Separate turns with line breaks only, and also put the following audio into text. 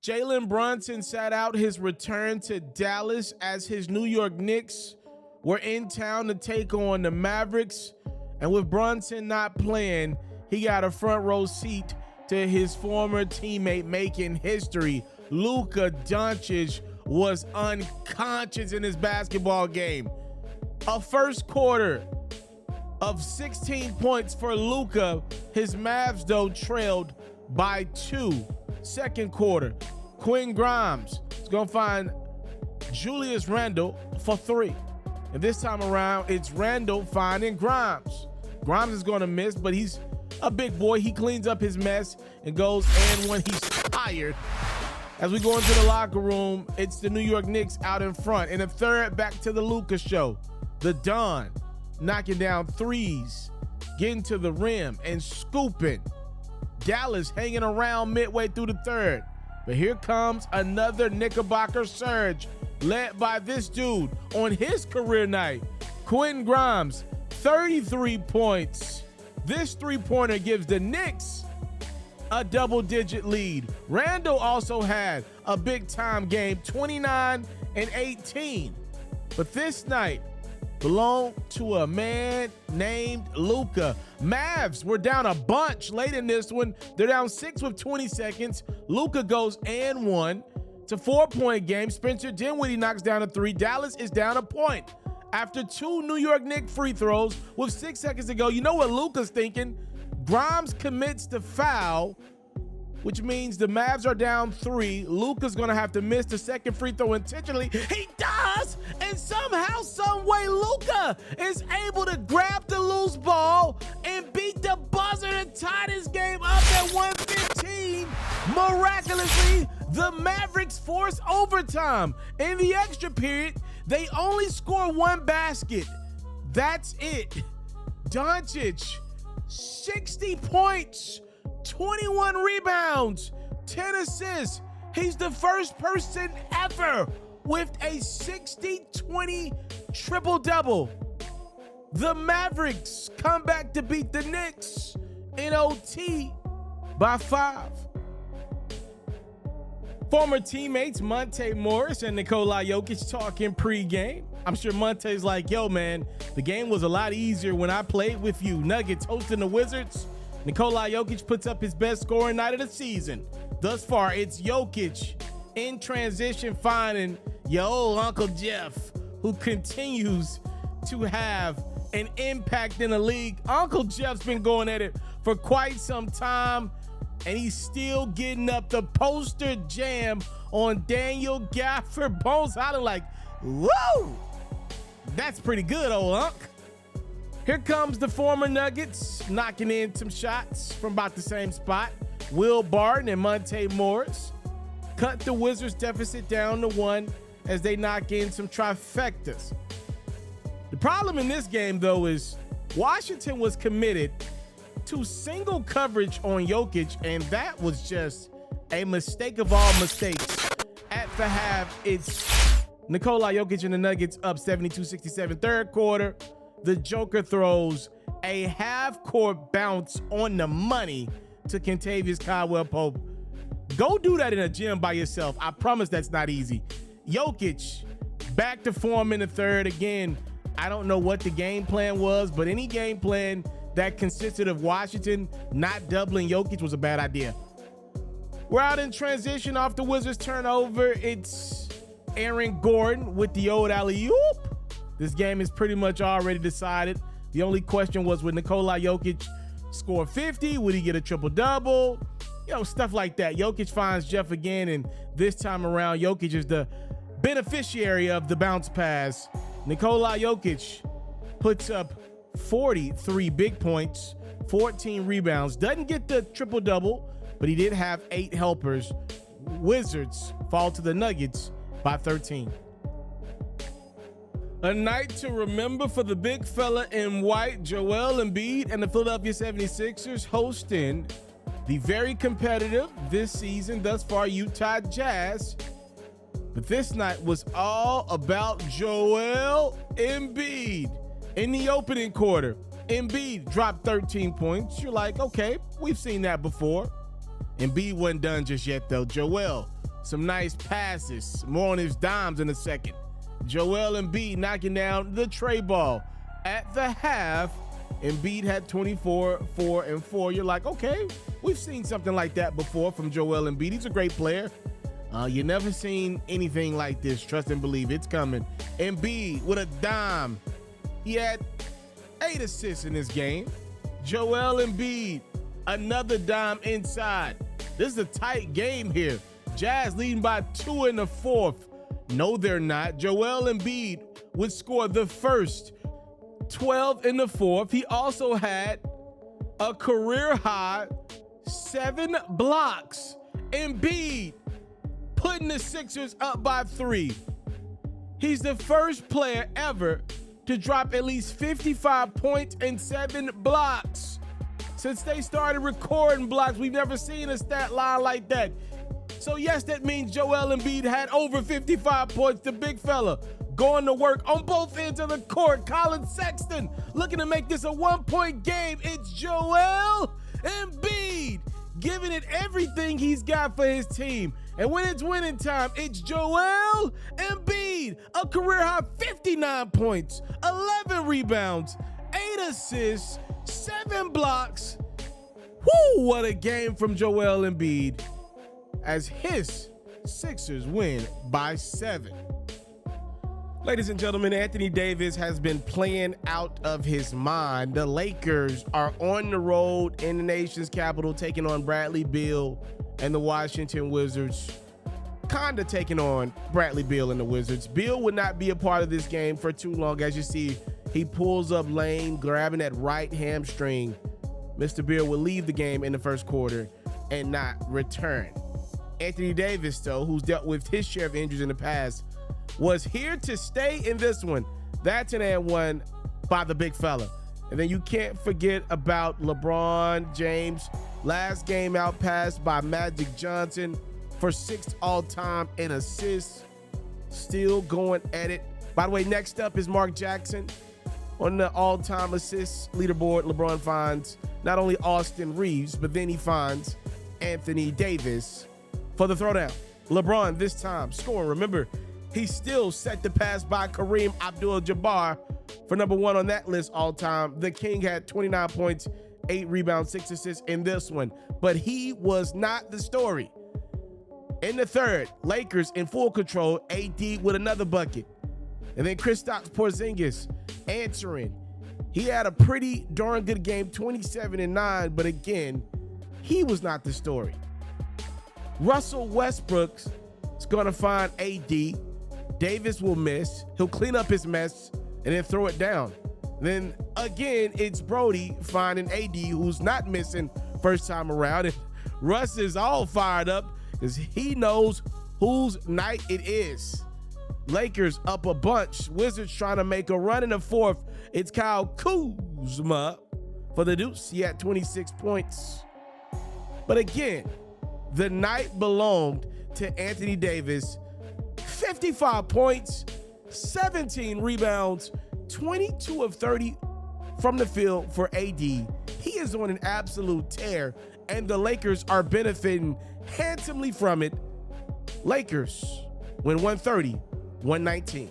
Jalen Brunson sat out his return to Dallas as his New York Knicks were in town to take on the Mavericks. And with Brunson not playing, he got a front row seat to his former teammate making history. Luka Doncic was unconscious in his basketball game. A first quarter of 16 points for Luka. His Mavs, though, trailed by 2. Second quarter, Quinn Grimes is going to find Julius Randle for 3. And this time around, it's Randle finding Grimes. Grimes is going to miss, but he's a big boy. He cleans up his mess and goes and when he's tired. As we go into the locker room, it's the New York Knicks out in front. In the third, back to the Luka show. The Don knocking down threes, getting to the rim and scooping. Dallas hanging around midway through the third. But here comes another Knickerbocker surge led by this dude on his career night. Quinn Grimes, 33 points. This three-pointer gives the Knicks a double-digit lead. Randle also had a big-time game, 29 and 18. But this night belonged to a man named Luka. Mavs were down a bunch late in this one. They're down 6 with 20 seconds. Luka goes and 1. It's a 4-point game. Spencer Dinwiddie knocks down a 3. Dallas is down a point. After 2 New York Knicks free throws with 6 seconds to go, you know what Luka's thinking? Grimes commits the foul, which means the Mavs are down 3. Luka's going to have to miss the second free throw intentionally. He does! And somehow, some way, Luka is able to grab the loose ball and beat the buzzer to tie this game up at 115. Miraculously, the Mavericks force overtime. In the extra period, they only score 1 basket. That's it. Doncic, 60 points. 21 rebounds, 10 assists. He's the first person ever with a 60-20 triple-double. The Mavericks come back to beat the Knicks in OT by 5. Former teammates Monte Morris and Nikola Jokic talking pregame. I'm sure Monte's like, yo, man, the game was a lot easier when I played with you. Nuggets hosting the Wizards. Nikola Jokic puts up his best scoring night of the season. Thus far, it's Jokic in transition finding your old Uncle Jeff, who continues to have an impact in the league. Uncle Jeff's been going at it for quite some time, and he's still getting up the poster jam on Daniel Gafford. Bones hollering like, whoa, that's pretty good, old Unc. Here comes the former Nuggets knocking in some shots from about the same spot. Will Barton and Monte Morris cut the Wizards' deficit down to 1 as they knock in some trifectas. The problem in this game, though, is Washington was committed to single coverage on Jokic, and that was just a mistake of all mistakes. At the half, it's Nikola Jokic and the Nuggets up 72-67. Third quarter, the Joker throws a half-court bounce on the money to Kentavious Caldwell-Pope. Go do that in a gym by yourself. I promise that's not easy. Jokic back to form in the third. Again, I don't know what the game plan was, but any game plan that consisted of Washington not doubling Jokic was a bad idea. We're out in transition off the Wizards turnover. It's Aaron Gordon with the old alley-oop. This game is pretty much already decided. The only question was, would Nikola Jokic score 50? Would he get a triple-double? You know, stuff like that. Jokic finds Jeff again, and this time around, Jokic is the beneficiary of the bounce pass. Nikola Jokic puts up 43 big points, 14 rebounds. Doesn't get the triple-double, but he did have 8 helpers. Wizards fall to the Nuggets by 13. A night to remember for the big fella in white, Joel Embiid and the Philadelphia 76ers hosting the very competitive this season thus far Utah Jazz. But this night was all about Joel Embiid. In the opening quarter, Embiid dropped 13 points. You're like, okay, we've seen that before. Embiid wasn't done just yet, though. Joel Some nice passes. More on his dimes in a second. Joel Embiid knocking down the tray ball. At the half, Embiid had 24, 4, and 4. You're like, okay, we've seen something like that before from Joel Embiid. He's a great player. You never seen anything like this. Trust and believe it's coming. Embiid with a dime. He had 8 assists in this game. Joel Embiid, another dime inside. This is a tight game here. Jazz leading by 2 in the fourth. No, they're not. Joel Embiid would score the first, 12 in the fourth. He also had a career high 7 blocks. Embiid putting the Sixers up by 3. He's the first player ever to drop at least 55 points and 7 blocks. Since they started recording blocks, we've never seen a stat line like that. So yes, that means Joel Embiid had over 55 points. The big fella going to work on both ends of the court. Colin Sexton looking to make this a 1-point game. It's Joel Embiid giving it everything he's got for his team. And when it's winning time, it's Joel Embiid, a career-high 59 points, 11 rebounds, 8 assists, 7 blocks. Woo, what a game from Joel Embiid as his Sixers win by 7. Ladies and gentlemen, Anthony Davis has been playing out of his mind. The Lakers are on the road in the nation's capital, taking on Bradley Beal and the Washington Wizards. Kinda taking on Bradley Beal and the Wizards. Beal would not be a part of this game for too long. As you see, he pulls up lane, grabbing that right hamstring. Mr. Beal will leave the game in the first quarter and not return. Anthony Davis, though, who's dealt with his share of injuries in the past, was here to stay in this one. That's an and one by the big fella. And then you can't forget about LeBron James. Last game out passed by Magic Johnson for 6th all-time in assists. Still going at it. By the way, next up is Mark Jackson on the all-time assists leaderboard. LeBron finds not only Austin Reeves, but then he finds Anthony Davis for the throwdown. LeBron this time scoring. Remember, he still set the pass by Kareem Abdul-Jabbar for number 1 on that list all time. The King had 29 points, 8 rebounds, 6 assists in this one, but he was not the story. In the third, Lakers in full control, AD with another bucket. And then Kristaps Porzingis answering. He had a pretty darn good game, 27-9, but again, he was not the story. Russell Westbrook is going to find AD. Davis will miss. He'll clean up his mess and then throw it down. Then again, it's Brody finding AD, who's not missing first time around. And Russ is all fired up because he knows whose night it is. Lakers up a bunch. Wizards trying to make a run in the fourth. It's Kyle Kuzma for the Deuce. He had 26 points. But again, the night belonged to Anthony Davis. 55 points, 17 rebounds, 22 of 30 from the field for AD. He is on an absolute tear, and the Lakers are benefiting handsomely from it. Lakers win 130-119.